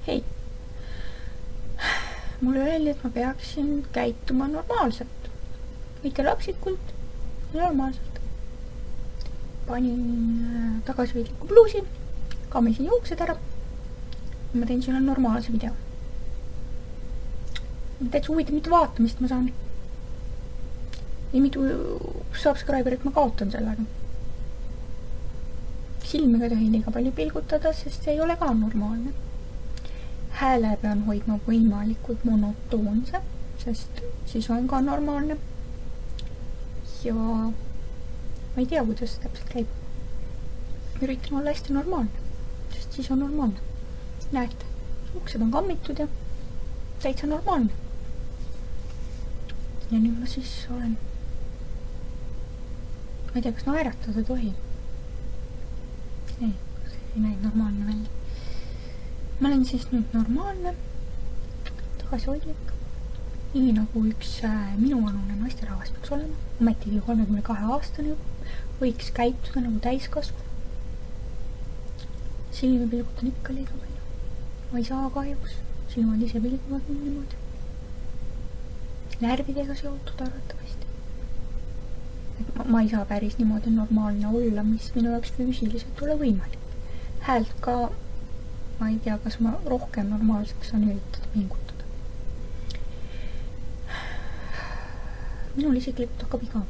hei, mulle öeldi, et ma peaksin käituma normaalselt. Mitte lapsikult, normaalselt. Panin tagasihoidliku bluusi, kammisin juuksed ära. Ma teen sulle normaalse video. Täitsa huvitav, mitu vaatamist ma saan. Ja mitu subscriberit ma kaotan sellega. Silmiga tohi liiga palju pilgutada, sest see ei ole ka normaalne. Hääle pean hoidma võimalikult monotoonse, sest siis on ka normaalne. Ja ma ei tea, kuidas see täpselt käib. Üritan olla hästi normaalne, sest siis on normaalne. Näete, uksed on kammitud ja täitsa normaalne. Ja nüüd ma siis olen... Ma ei tea, kas naeratada tohi. Ei, see ei näi normaalne välja. Ma olen siis nüüd normaalne, tagasihoidlik, nii nagu üks minuvanune naisterahvas peaks olema. Ometigi 32 aastane võiks käituda nagu täiskasvu. Silmi pilgutan ikka liiga palju. Ma ei saa kahjuks, silmad ise pilguvad niimoodi. Närvidega seotud arvatavasti. Ma ei saa päris niimoodi normaalne olla, mis minu jaoks füüsiliselt ole võimalik. Häält ka, ma ei tea, kas ma rohkem normaalseks saan üritada pingutada. Minul isiklikult hakkab igav.